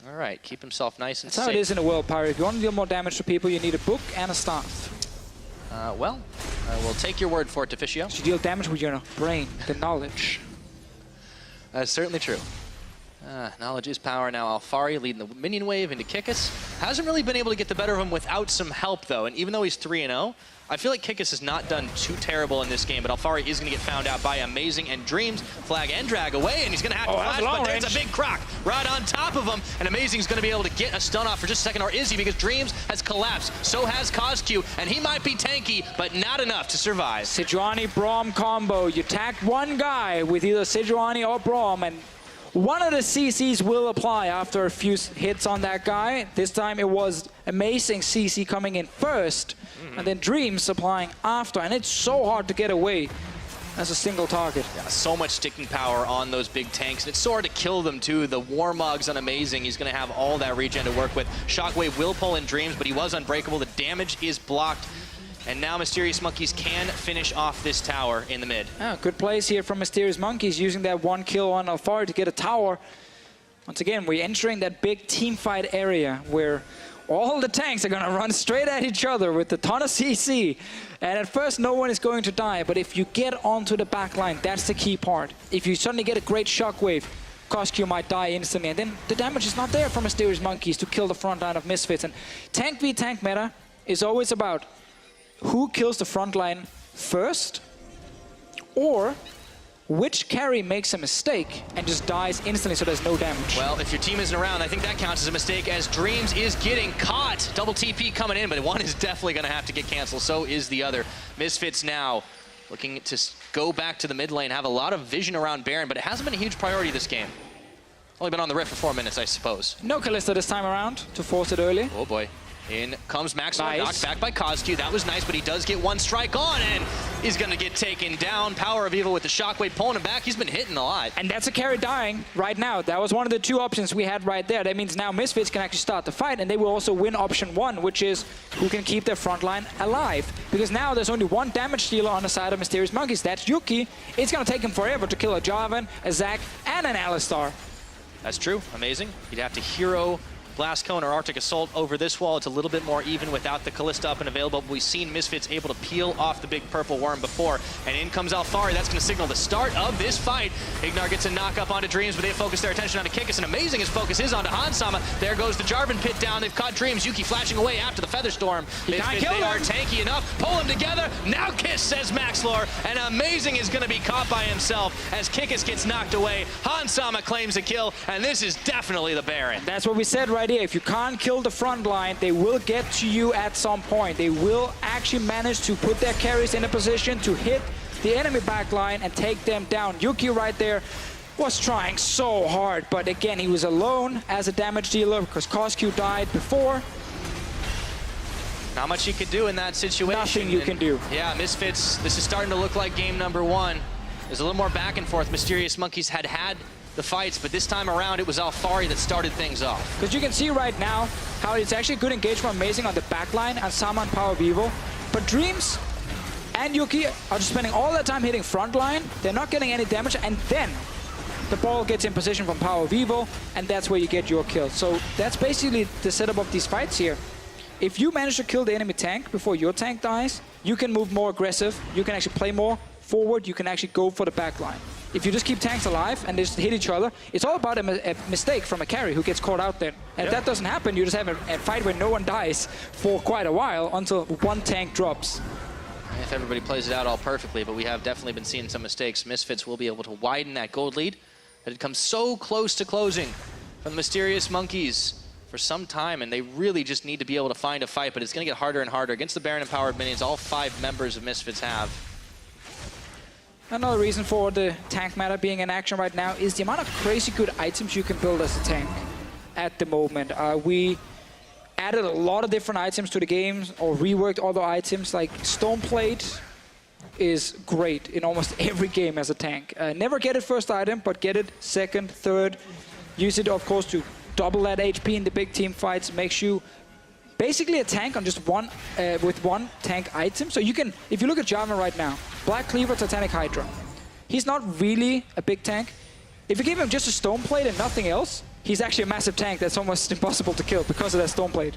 All right, keep himself nice and safe. That's how it is in the world, Pyro. If you want to deal more damage to people, you need a book and a staff. Well, we'll take your word for it, Deficio. You deal damage with your brain, the knowledge. That's certainly true. Knowledge is power now. Alfari leading the minion wave into Kikis. Hasn't really been able to get the better of him without some help, though. And even though he's 3-0, I feel like Kikis has not done too terrible in this game, but Alfari is going to get found out by Amazing and Dreams. Flag and drag away, and he's going to have to flash, but there's a big croc right on top of him, and Amazing's going to be able to get a stun off for just a second, or is he? Because Dreams has collapsed. So has CosQ, and he might be tanky, but not enough to survive. Sejuani Braum combo. You tag one guy with either Sejuani or Braum, and one of the CCs will apply after a few hits on that guy. This time it was Amazing CC coming in first, and then Dreams applying after. And it's so hard to get away as a single target. Yeah, so much sticking power on those big tanks. And it's so hard to kill them, too. The Warmogs on Amazing, he's going to have all that regen to work with. Shockwave will pull in Dreams, but he was unbreakable. The damage is blocked. And now Mysterious Monkeys can finish off this tower in the mid. Yeah, good plays here from Mysterious Monkeys, using that one kill on Alfari to get a tower. Once again, we're entering that big team fight area where all the tanks are going to run straight at each other with a ton of CC. And at first, no one is going to die. But if you get onto the back line, that's the key part. If you suddenly get a great shockwave, CosQ might die instantly. And then the damage is not there for Mysterious Monkeys to kill the front line of Misfits. And tank v tank meta is always about who kills the front line first, or which carry makes a mistake and just dies instantly so there's no damage. Well, if your team isn't around, I think that counts as a mistake, as Dreams is getting caught. Double TP coming in, but one is definitely going to have to get canceled. So is the other. Misfits now looking to go back to the mid lane, have a lot of vision around Baron, but it hasn't been a huge priority this game. Only been on the Rift for 4 minutes, I suppose. No Kalista this time around to force it early. Oh boy. In comes Maxlor, nice. Knocked back by CosQ. That was nice, but he does get one strike on, and he's going to get taken down. Power of Evil with the Shockwave pulling him back. He's been hitting a lot. And that's a carry dying right now. That was one of the two options we had right there. That means now Misfits can actually start the fight, and they will also win option 1, which is who can keep their front line alive. Because now there's only one damage dealer on the side of Mysterious Monkeys. That's Yuki. It's going to take him forever to kill a Jarvan, a Zac, and an Alistar. That's true. Amazing. He'd have to hero Blast Cone or Arctic Assault over this wall. It's a little bit more even without the Kalista up and available. But we've seen Misfits able to peel off the big purple worm before. And in comes Alfari. That's going to signal the start of this fight. Ignar gets a knock up onto Dreams, but they focus their attention onto Kikis. And Amazing his focus is onto Hansama. There goes the Jarvan pit down. They've caught Dreams. Yuki flashing away after the Featherstorm. Misfits, they are tanky enough. Pull them together. Now Kiss, says Maxlor. And Amazing is going to be caught by himself as Kikis gets knocked away. Hansama claims a kill, and this is definitely the Baron. That's what we said right here. If you can't kill the front line, they will get to you at some point. They will actually manage to put their carries in a position to hit the enemy back line and take them down. Yuki right there was trying so hard, but again, he was alone as a damage dealer because CosQ died before. Not much you could do in that situation. Nothing you can do. Yeah, Misfits, this is starting to look like game number 1. There's a little more back and forth. Mysterious Monkeys had the fights, but this time around it was Alfari that started things off. Because you can see right now how it's actually good engagement Amazing on the back line and Sama and Power of Evil. But Dreams and Yuki are just spending all their time hitting front line. They're not getting any damage, and then the ball gets in position from Power of Evil, and that's where you get your kill. So that's basically the setup of these fights here. If you manage to kill the enemy tank before your tank dies, you can move more aggressive, you can actually play more forward, you can actually go for the back line. If you just keep tanks alive and they just hit each other, it's all about a mistake from a carry who gets caught out there. And if that doesn't happen, you just have a fight where no one dies for quite a while until one tank drops. If everybody plays it out all perfectly, but we have definitely been seeing some mistakes. Misfits will be able to widen that gold lead, but it comes so close to closing from the Mysterious Monkeys for some time, and they really just need to be able to find a fight, but it's going to get harder and harder against the Baron Empowered minions all 5 members of Misfits have. Another reason for the tank meta being in action right now is the amount of crazy good items you can build as a tank at the moment. We added a lot of different items to the game, or reworked other items, like Stoneplate is great in almost every game as a tank. Never get it first item, but get it second, third. Use it, of course, to double that HP in the big team fights. Makes you basically a tank on just one with one tank item. So you can, if you look at Jarvan right now, Black Cleaver, Titanic Hydra. He's not really a big tank. If you give him just a Stone Plate and nothing else, he's actually a massive tank that's almost impossible to kill because of that Stone Plate.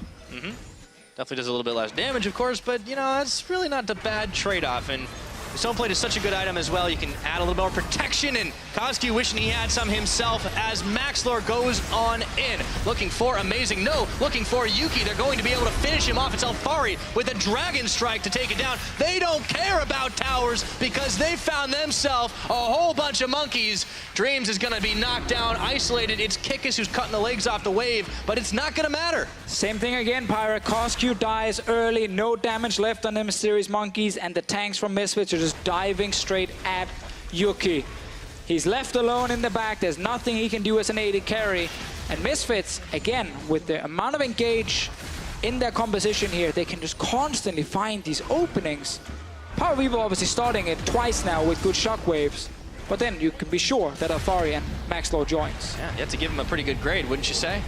Definitely does a little bit less damage, of course, but you know, that's really not the bad trade-off. And Stone Plate is such a good item as well. You can add a little more protection, and Kozki wishing he had some himself as Maxlor goes on in. Looking for Amazing. No, looking for Yuki. They're going to be able to finish him off. It's Alfari with a Dragon Strike to take it down. They don't care about towers because they found themselves a whole bunch of monkeys. Dreams is going to be knocked down, isolated. It's Kikis who's cutting the legs off the wave, but it's not going to matter. Same thing again, Pyra. Kozki dies early, no damage left on the Mysterious Monkeys, and the tanks from Misfits are just diving straight at Yuki. He's left alone in the back. There's nothing he can do as an AD carry. And Misfits, again, with the amount of engage in their composition here, they can just constantly find these openings. Power of Evil obviously starting it twice now with good shockwaves. But then you can be sure that Alfari and Maxlor joins. Yeah, you have to give him a pretty good grade, wouldn't you say?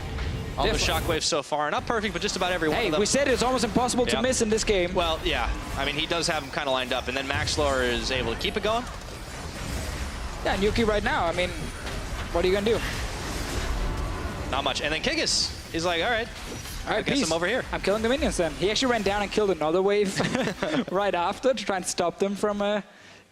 All the shockwaves so far, not perfect, but just about every one of them. Hey, we said it's almost impossible to miss in this game. Well, yeah. I mean, he does have them kind of lined up, and then Maxlor is able to keep it going. Yeah, and Yuki right now, I mean, what are you going to do? Not much. And then Kikis is like, all right, I guess I'm over here. I'm killing the minions then. He actually ran down and killed another wave right after to try and stop them from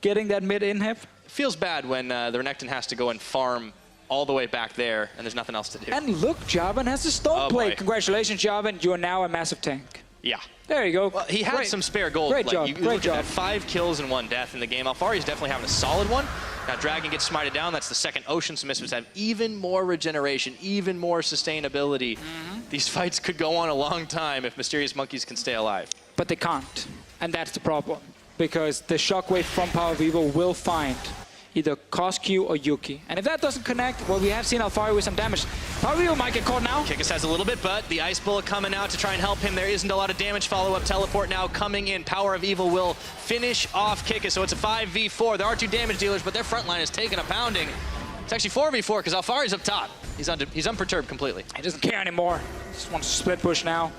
getting that mid-inhib. It feels bad when the Renekton has to go and farm all the way back there, and there's nothing else to do. And look, Jarvan has a Stone Plate. Congratulations, Jarvan. You are now a massive tank. Yeah. There you go. Well, he had some spare gold. Great job. Great job. 5 kills and 1 death in the game. Alfari's definitely having a solid one. Now Dragon gets smited down. That's the second Ocean, so Misfits have even more regeneration, even more sustainability. These fights could go on a long time if Mysterious Monkeys can stay alive. But they can't. And that's the problem. Because the shockwave from Power of Evil will find either Kozki or Yuki. And if that doesn't connect, well, we have seen Alfari with some damage. Power of Evil might get caught now. Kikis has a little bit, but the Ice Bullet coming out to try and help him. There isn't a lot of damage. Follow-up teleport now coming in. Power of Evil will finish off Kikis, so it's a 5v4. There are 2 damage dealers, but their front line is taking a pounding. It's actually 4v4 because Alfari's up top. He's unperturbed completely. He doesn't care anymore. Just wants to split push now.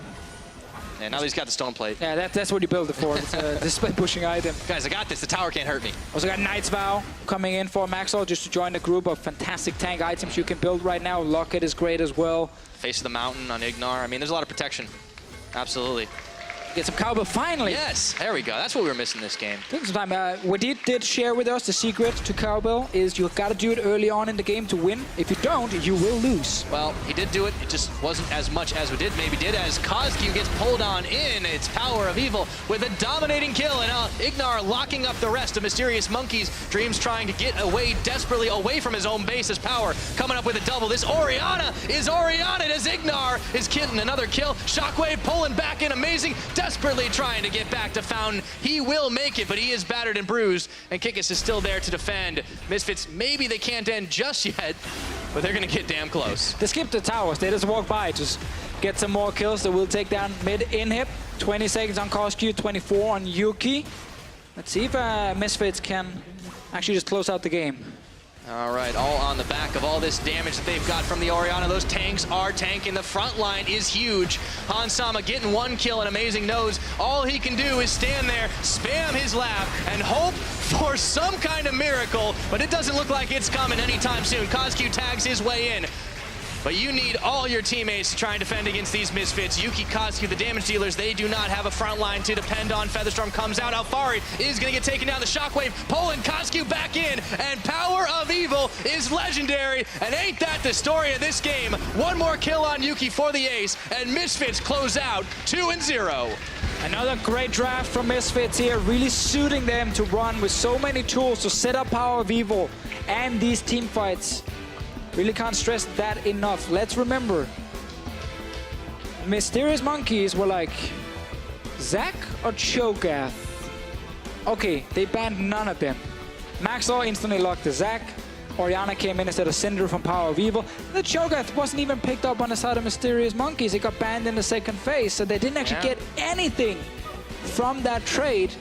And now he's got the Stone Plate. Yeah, that's what you build it for. It's the split pushing item. Guys, I got this. The tower can't hurt me. Also got Knight's Vow coming in for Maxwell just to join the group of fantastic tank items you can build right now. Locket is great as well. Face of the Mountain on Ignar. I mean, there's a lot of protection. Absolutely. Get some cowbell finally. Yes, there we go. That's what we were missing this game. Took some time. Wadid did share with us the secret to cowbell is you got to do it early on in the game to win. If you don't, you will lose. Well, he did do it. It just wasn't as much as Wadid maybe did, as Kozki gets pulled on in. It's Power of Evil with a dominating kill, and now Ignar locking up the rest of Mysterious Monkeys. Dreams trying to get away desperately away from his own base as Power coming up with a double. This Orianna is Orianna as Ignar is getting another kill. Shockwave pulling back in. Amazing. Desperately trying to get back to Fountain. He will make it, but he is battered and bruised, and Kikis is still there to defend. Misfits, maybe they can't end just yet, but they're going to get damn close. They skip the towers. They just walk by. Just get some more kills. They will take down mid-inhib. 20 seconds on Kozki, 24 on Yuki. Let's see if Misfits can actually just close out the game. All right, all on the back of all this damage that they've got from the Orianna. Those tanks are tanking. The front line is huge. Hansama getting 1 kill, and Amazing knows all he can do is stand there, spam his laugh, and hope for some kind of miracle, but it doesn't look like it's coming anytime soon. Kozki tags his way in. But you need all your teammates to try and defend against these Misfits. Yuki, Kozki, the damage dealers, they do not have a front line to depend on. Featherstorm comes out. Alfari is going to get taken down. The Shockwave pulling Kozki back in. And Power of Evil is legendary. And ain't that the story of this game? 1 more kill on Yuki for the ace. And Misfits close out 2-0. Another great draft from Misfits here, really suiting them to run with so many tools to set up Power of Evil and these team fights. Really can't stress that enough. Let's remember, Mysterious Monkeys were like, Zac or Cho'Gath? Okay, they banned none of them. Maxlor instantly locked the Zac. Orianna came in instead of Cinder from Power of Evil. The Cho'Gath wasn't even picked up on the side of Mysterious Monkeys. It got banned in the second phase, so they didn't actually get anything from that trade.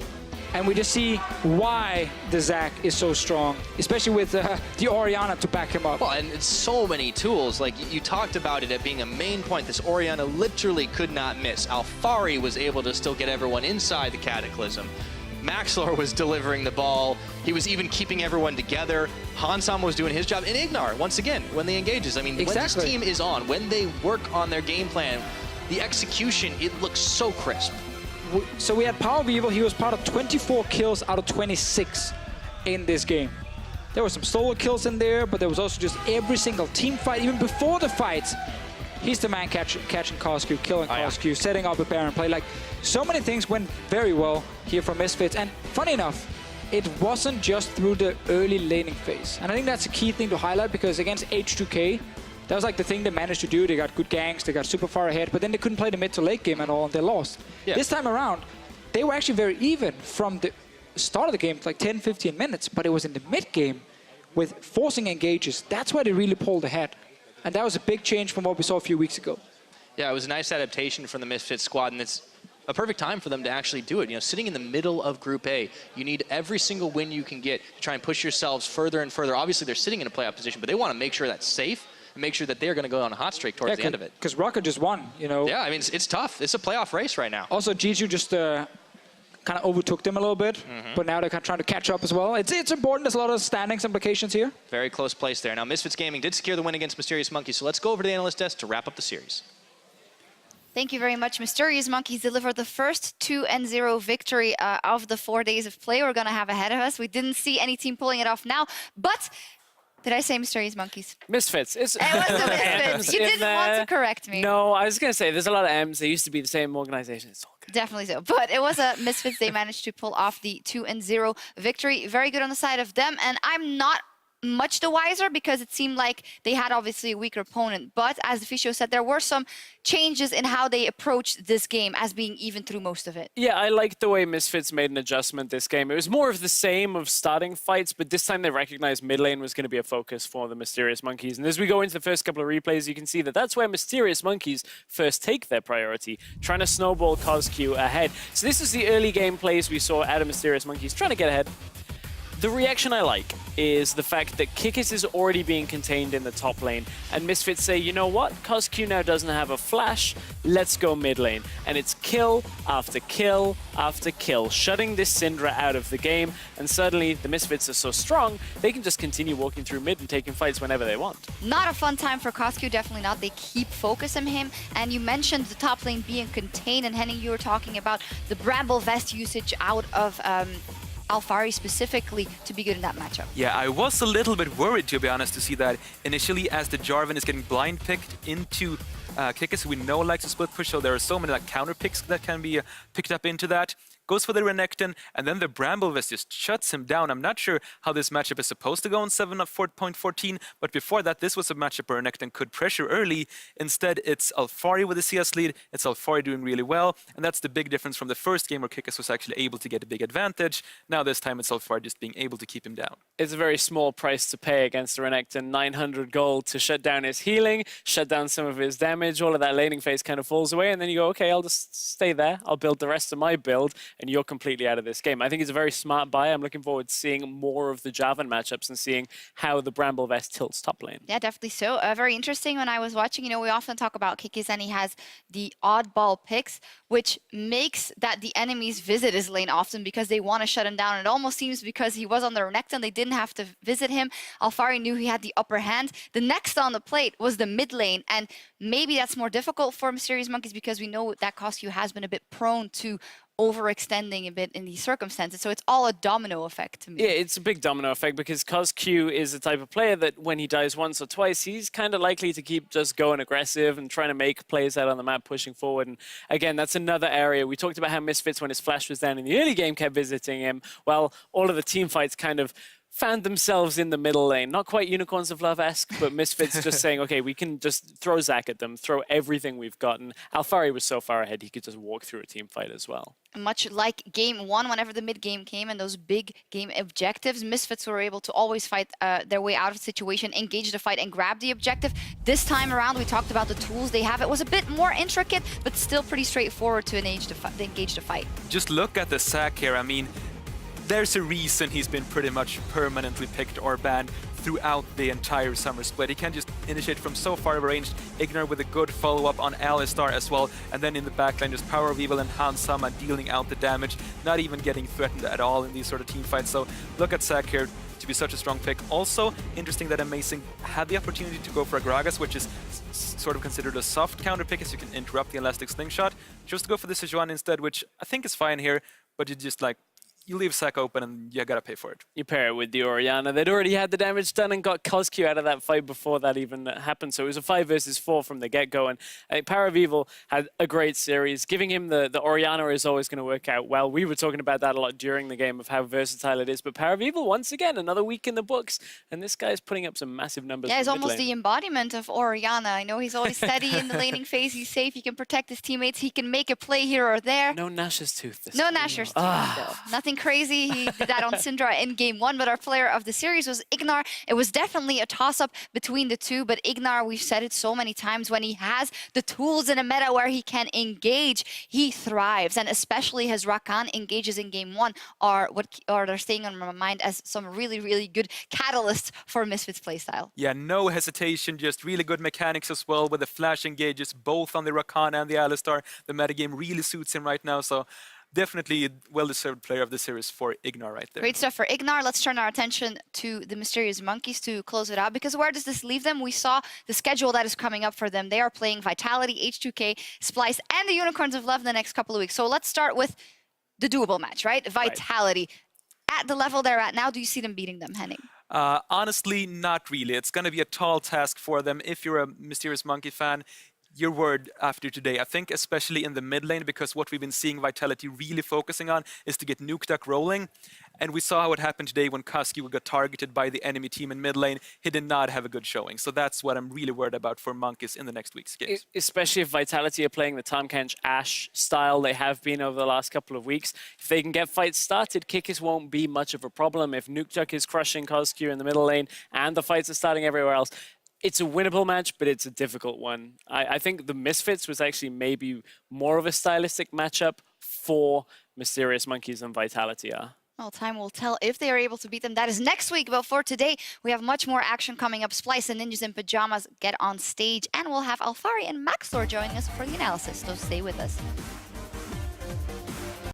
And we just see why the Zac is so strong, especially with the Orianna to back him up. Well, and it's so many tools. Like, you talked about it at being a main point. This Orianna literally could not miss. Alfari was able to still get everyone inside the Cataclysm. Maxlor was delivering the ball. He was even keeping everyone together. Hansama was doing his job. And Ignar, once again, when they engages. I mean, when this team is on, when they work on their game plan, the execution, it looks so crisp. So we had Power Evil. He was part of 24 kills out of 26 in this game. There were some solo kills in there, but there was also just every single team fight. Even before the fights, he's the man catching Cosq, killing Cosq, setting up a Baron play. Like, so many things went very well here from Misfits. And funny enough, it wasn't just through the early laning phase. And I think that's a key thing to highlight, because against H2K, that was like the thing they managed to do. They got good ganks, they got super far ahead, but then they couldn't play the mid to late game at all, and they lost. Yeah. This time around, they were actually very even from the start of the game, like 10, 15 minutes, but it was in the mid game with forcing engages. That's where they really pulled ahead. And that was a big change from what we saw a few weeks ago. Yeah, it was a nice adaptation from the Misfits squad, and it's a perfect time for them to actually do it. You know, sitting in the middle of Group A, you need every single win you can get to try and push yourselves further and further. Obviously, they're sitting in a playoff position, but they want to make sure that's safe and make sure that they're going to go on a hot streak towards the end of it. Because Rocket just won, you know. Yeah, I mean, it's tough. It's a playoff race right now. Also, Jiju just kind of overtook them a little bit, but now they're kind of trying to catch up as well. It's important. There's a lot of standings implications here. Very close place there. Now, Misfits Gaming did secure the win against Mysterious Monkeys, so let's go over to the analyst desk to wrap up the series. Thank you very much. Mysterious Monkeys delivered the first 2-0 victory of the 4 days of play we're going to have ahead of us. We didn't see any team pulling it off now, but did I say Mysterious Monkeys? Misfits. It was the Misfits. You didn't want to correct me. No, I was going to say, there's a lot of M's. They used to be the same organization. It's all good. Definitely so. But it was a Misfits. They managed to pull off the 2-0 victory. Very good on the side of them. And I'm not much the wiser, because it seemed like they had obviously a weaker opponent. But as the Fisio said, there were some changes in how they approached this game as being even through most of it. Yeah, I liked the way Misfits made an adjustment this game. It was more of the same of starting fights, but this time they recognized mid lane was going to be a focus for the Mysterious Monkeys. And as we go into the first couple of replays, you can see that that's where Mysterious Monkeys first take their priority, trying to snowball Cosq ahead. So this is the early game plays we saw out of Mysterious Monkeys, trying to get ahead. The reaction I like is the fact that Kikis is already being contained in the top lane, and Misfits say, you know what, Cosq now doesn't have a flash, let's go mid lane. And it's kill after kill after kill, shutting this Syndra out of the game, and suddenly the Misfits are so strong, they can just continue walking through mid and taking fights whenever they want. Not a fun time for Cosq, definitely not. They keep focus on him, and you mentioned the top lane being contained, and Henning, you were talking about the Bramble Vest usage out of Alphari specifically to be good in that matchup. Yeah, I was a little bit worried, to be honest, to see that initially as the Jarvan is getting blind picked into Kikis, who we know likes to split push, so there are so many like counter picks that can be picked up into that. Goes for the Renekton, and then the Bramble Vest just shuts him down. I'm not sure how this matchup is supposed to go in 7.14, but before that, this was a matchup where Renekton could pressure early. Instead, it's Alphari with the CS lead. It's Alphari doing really well, and that's the big difference from the first game where Kikis was actually able to get a big advantage. Now this time, it's Alphari just being able to keep him down. It's a very small price to pay against the Renekton, 900 gold to shut down his healing, shut down some of his damage. All of that laning phase kind of falls away, and then you go, okay, I'll just stay there. I'll build the rest of my build, and you're completely out of this game. I think it's a very smart buy. I'm looking forward to seeing more of the Jarvan matchups and seeing how the Bramble Vest tilts top lane. Yeah, definitely so. Very interesting when I was watching. You know, we often talk about Kikis, and he has the oddball picks, which makes that the enemies visit his lane often because they want to shut him down. It almost seems because he was on the Renekton, they didn't have to visit him. Alphari knew he had the upper hand. The next on the plate was the mid lane, and maybe that's more difficult for Mysterious Monkeys because we know that Cosq has been a bit prone to overextending a bit in these circumstances. So it's all a domino effect to me. Yeah, it's a big domino effect because Cosq is the type of player that when he dies once or twice, he's kind of likely to keep just going aggressive and trying to make plays out on the map, pushing forward. And again, that's another area. We talked about how Misfits, when his flash was down in the early game, kept visiting him. Well, all of the team fights kind of found themselves in the middle lane. Not quite Unicorns of Love-esque, but Misfits just saying, okay, we can just throw Zac at them, throw everything we've gotten. Alphari was so far ahead, he could just walk through a team fight as well. Much like game one, whenever the mid game came and those big game objectives, Misfits were able to always fight their way out of the situation, engage the fight, and grab the objective. This time around, we talked about the tools they have. It was a bit more intricate, but still pretty straightforward to engage the fight. Just look at the Zac here. I mean, there's a reason he's been pretty much permanently picked or banned throughout the entire summer split. He can just initiate from so far of range, ignore with a good follow-up on Alistar as well, and then in the backline just Power of Evil and Hansama dealing out the damage, not even getting threatened at all in these sort of team fights. So look at Zac here to be such a strong pick. Also, interesting that Amazing had the opportunity to go for a Gragas, which is sort of considered a soft counter pick, as you can interrupt the elastic slingshot. Chose to go for the Sejuani instead, which I think is fine here, but you just like, you leave Sack open and you gotta pay for it. You pair it with the Orianna. They'd already had the damage done and got Cosq out of that fight before that even happened. So it was a 5 versus 4 from the get-go. And I think Power of Evil had a great series. Giving him the Orianna is always going to work out well. We were talking about that a lot during the game of how versatile it is. But Power of Evil, once again, another week in the books. And this guy's putting up some massive numbers. Yeah, he's from almost mid lane. the embodiment of Orianna. I know he's always steady in the laning phase. He's safe. He can protect his teammates. He can make a play here or there. No Nash's Tooth this No time. Nash's Tooth, though. Nothing crazy. He did that on Syndra in game 1, but our player of the series was Ignar. It was definitely a toss-up between the two, but Ignar, we've said it so many times, when he has the tools in a meta where he can engage, he thrives. And especially his Rakan engages in game 1 are they're staying on my mind as some really, really good catalysts for Misfits playstyle. Yeah, no hesitation, just really good mechanics as well with the flash engages both on the Rakan and the Alistar. The metagame really suits him right now, so definitely a well-deserved player of the series for Ignar right there. Great stuff for Ignar. Let's turn our attention to the Mysterious Monkeys to close it out, because where does this leave them? We saw the schedule that is coming up for them. They are playing Vitality, H2K, Splice, and the Unicorns of Love in the next couple of weeks. So let's start with the doable match, right? Vitality. At the level they're at now, do you see them beating them, Henning? Honestly, not really. It's going to be a tall task for them. If you're a Mysterious Monkey fan, your word after today. I think especially in the mid lane, because what we've been seeing Vitality really focusing on is to get Nuke Duck rolling. And we saw what happened today when Cosq got targeted by the enemy team in mid lane. He did not have a good showing. So that's what I'm really worried about for Monkeys in the next week's games. Especially if Vitality are playing the Tahm Kench Ashe style they have been over the last couple of weeks. If they can get fights started, Kikis won't be much of a problem. If Nuke Duck is crushing Cosq in the middle lane and the fights are starting everywhere else, it's a winnable match, but it's a difficult one. I think the Misfits was actually maybe more of a stylistic matchup for Mysterious Monkeys than Vitality are. Well, time will tell if they are able to beat them. That is next week, but for today, we have much more action coming up. Splice and Ninjas in Pajamas get on stage, and we'll have Alfari and Maxlor joining us for the analysis, so stay with us.